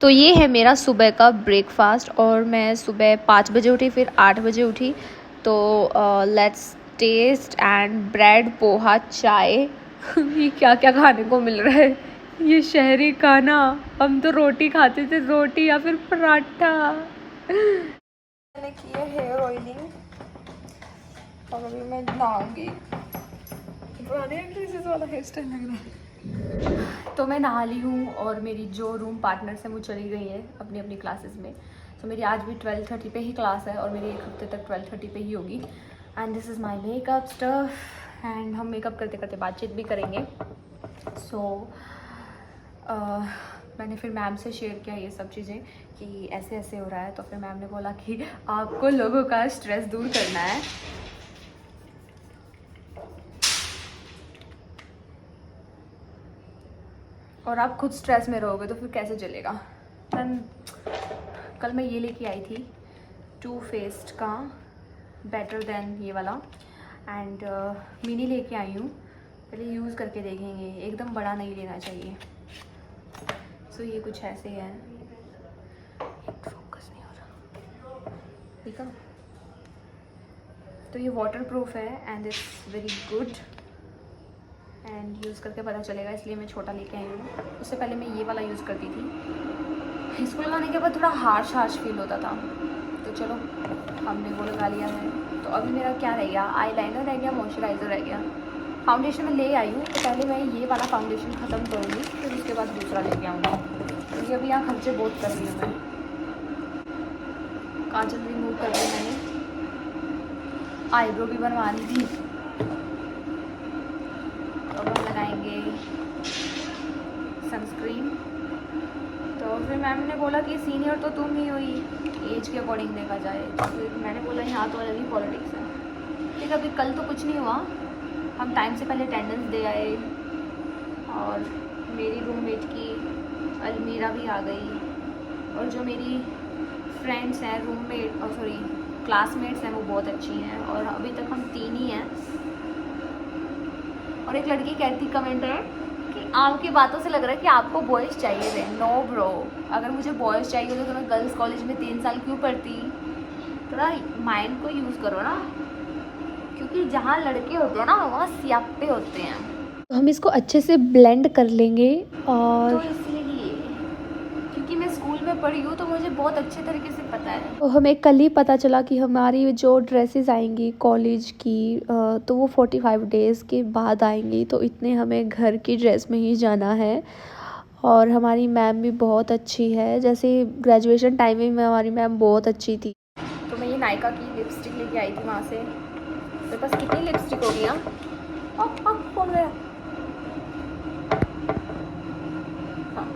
तो ये है मेरा सुबह का ब्रेकफास्ट और मैं सुबह 5 बजे उठी, फिर 8 बजे उठी। तो let's taste and bread, poha, chai. ये क्या क्या खाने को मिल रहा है, ये शहरी खाना। हम तो रोटी खाते थे, रोटी या फिर पराठा। मैंने की है हेयर ऑयलिंग और अभी मैं नहाऊंगी। पुराने एक्ट्रेसेस वाला हेयर स्टाइल लग रहा है। तो मैं नहा ली हूँ और मेरी जो रूम पार्टनर से वो चली गई है अपनी अपनी क्लासेस में। तो मेरी आज भी 12:30 पे ही क्लास है और मेरी एक हफ्ते तक 12:30 पे ही होगी। And this is my makeup stuff and हम मेकअप करते करते बातचीत भी करेंगे। सो मैंने फिर मैम से शेयर किया ये सब चीज़ें कि ऐसे ऐसे हो रहा है। तो फिर मैम ने बोला कि आपको लोगों का स्ट्रेस दूर करना है। और आप खुद स्ट्रेस में रहोगे तो फिर कैसे चलेगा। कल मैं ये लेके आई थी टू फेस्ड का बेटर देन ये वाला एंड मिनी लेके आई हूँ। पहले यूज़ करके देखेंगे, एकदम बड़ा नहीं लेना चाहिए। सो ये कुछ ऐसे है, फोकस नहीं हो रहा, ठीक है। तो ये वाटर प्रूफ है and it's very good and use करके पता चलेगा, इसलिए मैं छोटा लेके आई हूँ। उससे पहले मैं ये वाला यूज़ करती थी। इसको लगाने के बाद थोड़ा हार्श फील होता था, तो चलो हमने वो लगा लिया है। तो अभी मेरा क्या रह गया, आई लाइनर रह गया, मॉइस्चराइज़र रह गया। फाउंडेशन में ले आई हूँ, तो पहले मैं ये वाला फाउंडेशन ख़त्म करूँगी, फिर उसके बाद दूसरा लेके आऊँगी, क्योंकि अभी यहाँ खर्चे बहुत कर रही हूँ मैं। काजल रिमूव कर दी मैंने, आईब्रो भी बनवानी थी। अब हम लगाएंगे सनस्क्रीन। तो फिर मैम ने बोला कि सीनियर तो तुम ही हुई, एज के अकॉर्डिंग देखा जाए। तो फिर मैंने बोला यहाँ तो अलग ही पॉलिटिक्स है। ठीक है, अभी कल तो कुछ नहीं हुआ, हम टाइम से पहले अटेंडेंस दे आए और मेरी रूममेट की अलमीरा भी आ गई। और जो मेरी फ्रेंड्स हैं, रूममेट और सॉरी क्लासमेट्स हैं, वो बहुत अच्छी हैं और अभी तक हम 3 ही हैं। और एक लड़की कहती कमेंट है कि आपकी बातों से लग रहा है कि आपको बॉयज़ चाहिए थे। नो ब्रो, अगर मुझे बॉयज़ चाहिए होते तो मैं गर्ल्स कॉलेज में 3 साल क्यों पढ़ती। थोड़ा माइंड को यूज़ करो ना, क्योंकि जहाँ लड़के होते हैं ना वहाँ सियापे होते हैं। तो हम इसको अच्छे से ब्लेंड कर लेंगे और तो इसलिए क्योंकि मैं स्कूल में पढ़ी हूँ तो मुझे बहुत अच्छे तरीके से पता है। तो हमें कल ही पता चला कि हमारी जो ड्रेसेस आएंगी कॉलेज की तो वो 45 डेज़ के बाद आएंगी। तो इतने हमें घर की ड्रेस में ही जाना है। और हमारी मैम भी बहुत अच्छी है, जैसे ग्रेजुएशन टाइम में हमारी मैम बहुत अच्छी थी। तो मैं ये नायका की लिपस्टिक लेके आई थी वहाँ से। मेरे पास कितनी लिपस्टिक होगी, कौन गया। हाँ,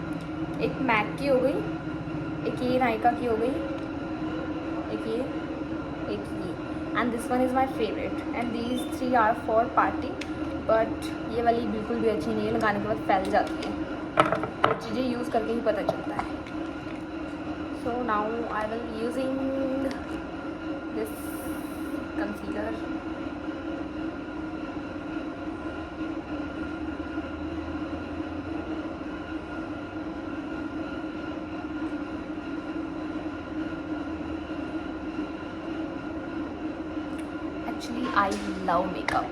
एक मैक की हो गई, एक ये नायका की हो गई, एक ये and this one is my favourite and these 3 are for party. But ये वाली बिल्कुल भी अच्छी नहीं है, लगाने के बाद फैल जाती है। चीज़ें यूज़ करके ही पता चलता है। So now I will using this concealer. Actually I love makeup.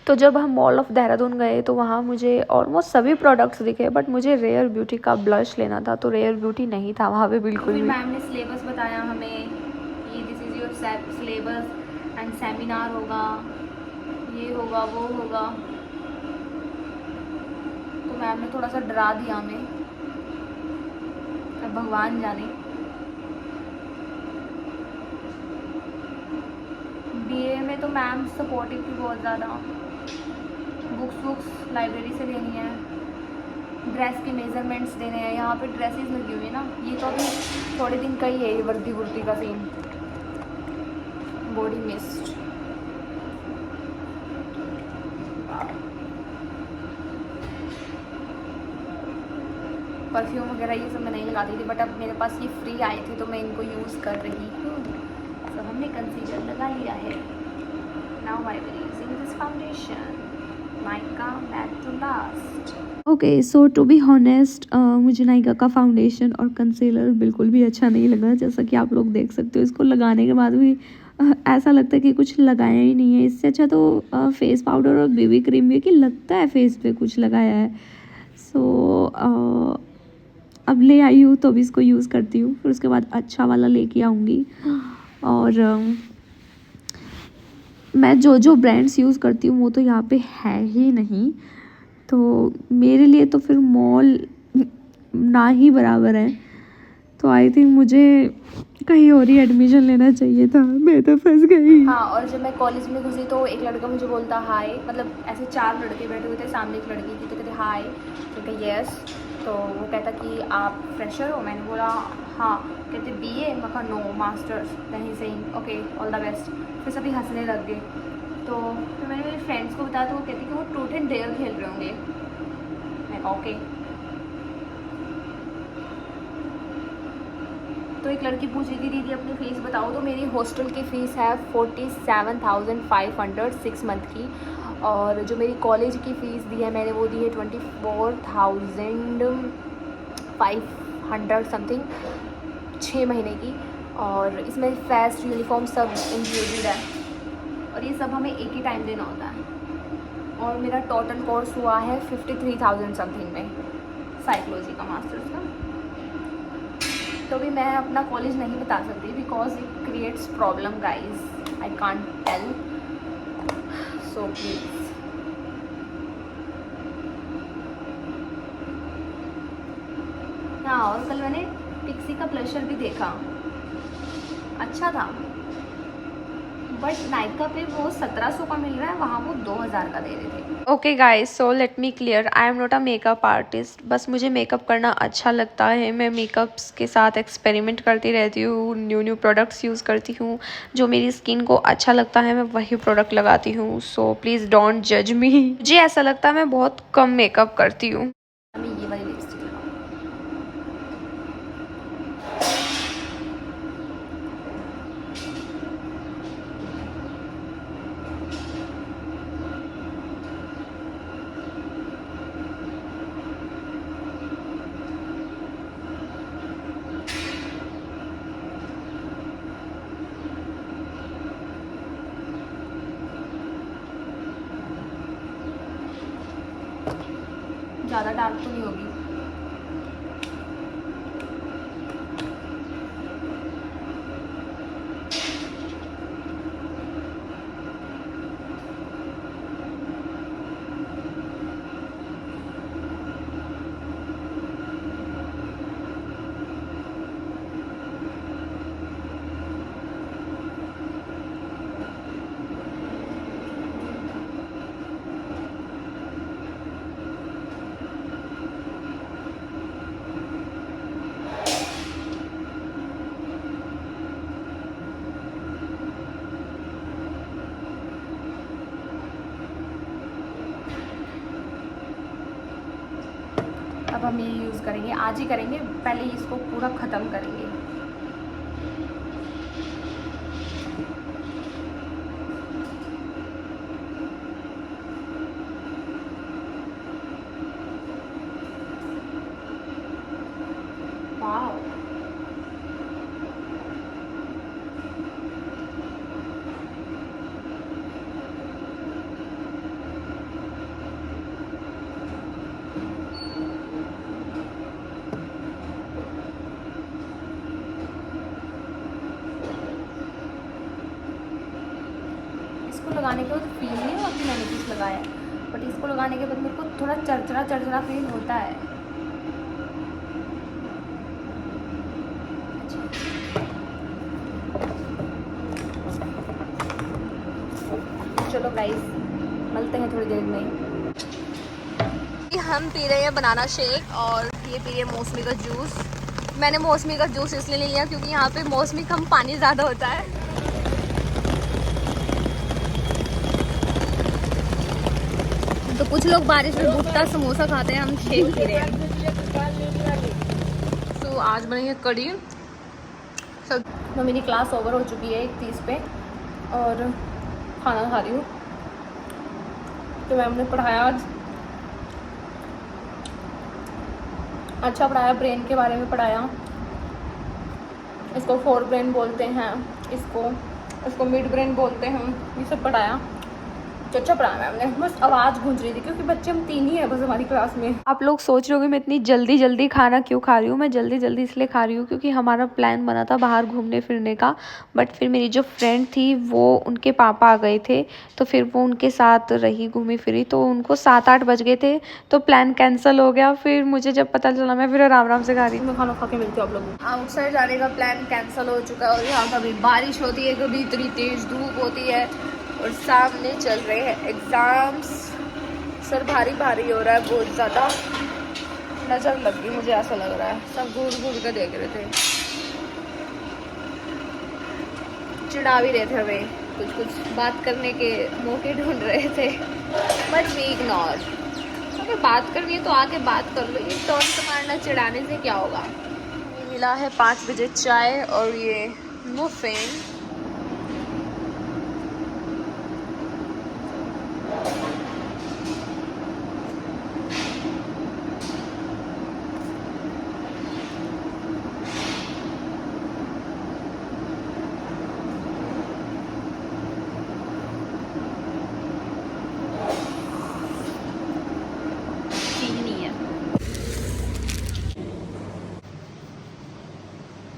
तो जब हम मॉल ऑफ देहरादून गए तो वहाँ मुझे ऑलमोस्ट सभी प्रोडक्ट्स दिखे, बट मुझे रेयर ब्यूटी का ब्लश लेना था, तो रेयर ब्यूटी नहीं था वहाँ पे बिल्कुल भी। मैम ने सिलेबस बताया हमें कि this is your syllabus and seminar होगा, ये होगा, वो होगा। तो मैम ने थोड़ा सा डरा दिया हमें, अब भगवान जाने। बीए में तो मैम सपोर्टिव थी बहुत ज़्यादा। बुक्स लाइब्रेरी से लेनी है, ड्रेस के मेजरमेंट्स देने हैं। यहाँ पे ड्रेसेस लगी हुई है ना, ये तो अभी थोड़े दिन का ही है, ये वर्दी का सीन। बॉडी मिस्ट, परफ्यूम वगैरह ये सब मैं नहीं लगाती थी, बट अब मेरे पास ये फ्री आए थे तो मैं इनको यूज़ कर रही हूँ। तो हमने कंसीलर लगा लिया है। Now I will using this foundation. Nykaa back to last. Okay, so to be honest मुझे नायका का फाउंडेशन और कंसीलर बिल्कुल भी अच्छा नहीं लगा। जैसा कि आप लोग देख सकते हो, इसको लगाने के बाद भी ऐसा लगता है कि कुछ लगाया ही नहीं है। इससे अच्छा तो फेस पाउडर और बेबी क्रीम भी कि लगता है फेस पे कुछ लगाया है। सो अब ले आई हूँ तो अभी इसको यूज़ करती हूँ, फिर उसके बाद अच्छा वाला लेके आऊँगी। और मैं जो जो ब्रांड्स यूज़ करती हूँ वो तो यहाँ पे है ही नहीं, तो मेरे लिए तो फिर मॉल ना ही बराबर है। तो आई थिंक मुझे कहीं और ही एडमिशन लेना चाहिए था, मैं तो फंस गई। हाँ, और जब मैं कॉलेज में घुसी तो एक लड़का मुझे बोलता हाय, मतलब ऐसे 4 लड़के बैठे हुए थे, सामने एक लड़की थी, तो कहते हाय, तो कहते यस। तो वो कहता कि आप फ्रेशर हो? मैंने बोला हाँ। कहते BA? मैं कहा नो, मास्टर्स। कहीं से ही ओके, ऑल द बेस्ट। फिर सभी हंसने लग गए। तो फिर मैंने मेरे फ्रेंड्स को बताया, तो वो कहती कि वो ट्रूथ एंड डेयर खेल रहे होंगे। मैं कहा ओके। तो एक लड़की पूछ रही थी दीदी अपनी फ़ीस बताओ, तो मेरी हॉस्टल की फ़ीस है 47,500 6 मंथ की, और जो मेरी कॉलेज की फ़ीस दी है मैंने वो दी है 24,500 समथिंग 6 महीने की, और इसमें फेस्ट यूनिफॉर्म सब इंक्लूडेड है, और ये सब हमें एक ही टाइम देना होता है। और मेरा टोटल कोर्स हुआ है 53,000 समथिंग में, साइकोलॉजी का मास्टर्स का। तो भी मैं अपना कॉलेज नहीं बता सकती because it creates problem guys, I can't tell, so please. हाँ, और कल मैंने पिक्सी का ब्लशर भी देखा, अच्छा था, बट नायका पे वो 1700 का मिल रहा है, वहाँ वो 2000 का दे रहे थे। Okay guys, so let me clear, I am not a makeup artist. बस मुझे मेकअप करना अच्छा लगता है, मैं मेकअप्स के साथ एक्सपेरिमेंट करती रहती हूँ, न्यू न्यू प्रोडक्ट्स यूज़ करती हूँ। जो मेरी स्किन को अच्छा लगता है मैं वही प्रोडक्ट लगाती हूँ, सो प्लीज़ डोंट जज मी। मुझे ऐसा लगता है मैं बहुत कम मेकअप करती हूँ। मैं ये वाली लिपस्टिक लगाऊँ। ज़्यादा डार्क तो नहीं होगी। अब हम ये यूज़ करेंगे, आज ही करेंगे, पहले इसको पूरा ख़त्म करेंगे। वाओ, इसको लगाने के बाद फील नहीं हुआ कि मैंने कुछ लगाया, बट इसको लगाने के बाद मेरे को थोड़ा चरचरा चरचरा फील होता है। चलो गाइस, मिलते हैं थोड़ी देर में। हम पी रहे हैं बनाना शेक और ये पी रहे हैं मौसमी का जूस। मैंने मौसमी का जूस इसलिए नहीं लिया क्योंकि यहाँ पे मौसमी कम पानी ज़्यादा होता है। तो कुछ लोग बारिश में भुट्टा समोसा खाते हैं, हम शेक पी रहे हैं। तो आज बनेंगे कड़ी। सब तो मेरी क्लास ओवर हो चुकी है 1:30 पे और खाना खा रही हूँ। तो मैम ने पढ़ाया आज, अच्छा पढ़ाया, ब्रेन के बारे में पढ़ाया। इसको फोर ब्रेन बोलते हैं, इसको मिड ब्रेन बोलते हैं, ये सब पढ़ाया। तो अच्छा पढ़ाया मैम ने। बस आवाज़ गूंज रही थी क्योंकि बच्चे हम 3 ही हैं बस हमारी क्लास में। आप लोग सोच रहे होंगे मैं इतनी जल्दी जल्दी खाना क्यों खा रही हूँ। मैं जल्दी जल्दी इसलिए खा रही हूँ क्योंकि हमारा प्लान बना था बाहर घूमने फिरने का, बट फिर मेरी जो फ्रेंड थी वो उनके पापा आ गए थे, तो फिर वो उनके साथ रही, घूमी फिरी, तो उनको 7-8 बज गए थे, तो प्लान कैंसिल हो गया। फिर मुझे जब पता चला मैं फिर आराम से खा रही थी। मैं खाना खा के मिलती हूँ आप लोगों को। आउटसाइड जाने का प्लान कैंसिल हो चुका है और यहाँ कभी बारिश होती है, कभी इतनी तेज़ धूप होती है और सामने चल रहे हैं एग्ज़ाम्स। सर भारी भारी हो रहा है बहुत ज़्यादा, नज़र लग गई मुझे, ऐसा लग रहा है। सब घूर घूर कर देख रहे थे, चिढ़ा भी रहे थे हमें, कुछ कुछ बात करने के मौके ढूंढ रहे थे, बट वी इग्नोर। अगर बात करनी है तो आके बात कर लो, ये टॉन्ट मारना चिढ़ाने से क्या होगा। मिला है 5 बजे चाय और ये मुफिन।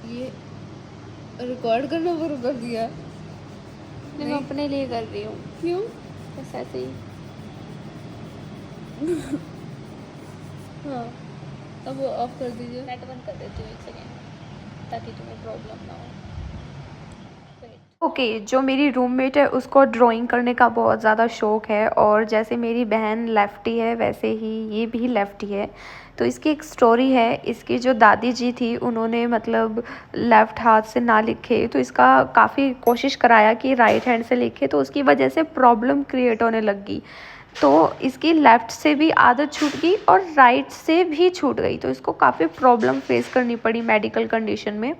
ये रिकॉर्ड करना शुरू कर दिया। मैं अपने लिए कर रही हूँ, क्यों? बस ऐसे ही। हाँ, अब वो ऑफ कर दीजिए। नेट बंद कर देती हूँ 1 सेकेंड ताकि तुम्हें प्रॉब्लम ना हो। ओके, जो मेरी रूममेट है उसको ड्राइंग करने का बहुत ज़्यादा शौक है, और जैसे मेरी बहन लेफ्टी है वैसे ही ये भी लेफ्टी है। तो इसकी एक स्टोरी है, इसकी जो दादी जी थी उन्होंने मतलब लेफ़्ट हाथ से ना लिखे, तो इसका काफ़ी कोशिश कराया कि राइट हैंड से लिखे, तो उसकी वजह से प्रॉब्लम क्रिएट होने लग गई। तो इसकी लेफ़्ट से भी आदत छूट गई और राइट से भी छूट गई, तो इसको काफ़ी प्रॉब्लम फेस करनी पड़ी मेडिकल कंडीशन में।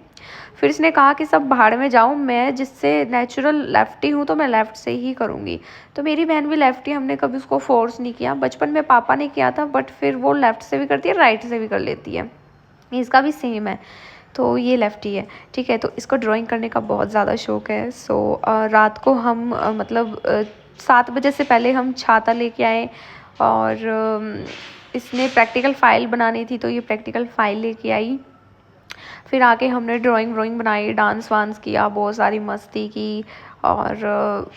फिर इसने कहा कि सब भाड़ में जाऊँ, मैं जिससे नेचुरल लेफ्टी हूँ तो मैं लेफ़्ट से ही करूँगी। तो मेरी बहन भी लेफ्टी, हमने कभी उसको फोर्स नहीं किया। बचपन में पापा ने किया था, बट फिर वो लेफ़्ट से भी करती है, राइट से भी कर लेती है। इसका भी सेम है, तो ये लेफ्टी है, ठीक है। तो इसको ड्राइंग करने का बहुत ज़्यादा शौक है। सो रात को हम मतलब 7 बजे से पहले हम छाता लेके आए, और इसने प्रैक्टिकल फ़ाइल बनानी थी, तो ये प्रैक्टिकल फ़ाइल लेके आई। फिर आके हमने ड्राइंग बनाई, डांस वांस किया, बहुत सारी मस्ती की। और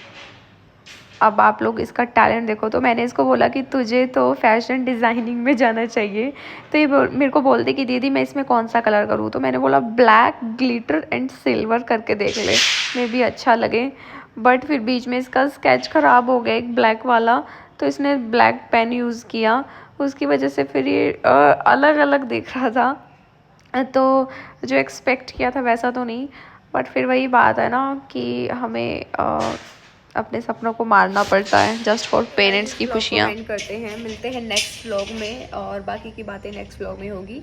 अब आप लोग इसका टैलेंट देखो। तो मैंने इसको बोला कि तुझे तो फैशन डिज़ाइनिंग में जाना चाहिए, तो ये मेरे को बोलते कि दीदी मैं इसमें कौन सा कलर करूँ। तो मैंने बोला ब्लैक, ग्लिटर एंड सिल्वर करके देख ले, मे भी अच्छा लगे। बट फिर बीच में इसका स्केच ख़राब हो गया एक ब्लैक वाला, तो इसने ब्लैक पेन यूज़ किया, उसकी वजह से फिर ये अलग अलग दिख रहा था। तो जो एक्सपेक्ट किया था वैसा तो नहीं, बट फिर वही बात है ना कि हमें अपने सपनों को मारना पड़ता है जस्ट फॉर पेरेंट्स की खुशियाँ। करते हैं, मिलते हैं नेक्स्ट व्लॉग में, और बाकी की बातें नेक्स्ट व्लॉग में होगी।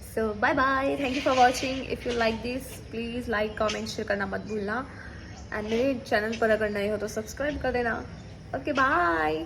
So bye bye, thank you for watching. If you like this please like comment share करना मत भूलना, एंड मेरे चैनल पर अगर नए हो तो सब्सक्राइब कर देना। Okay bye.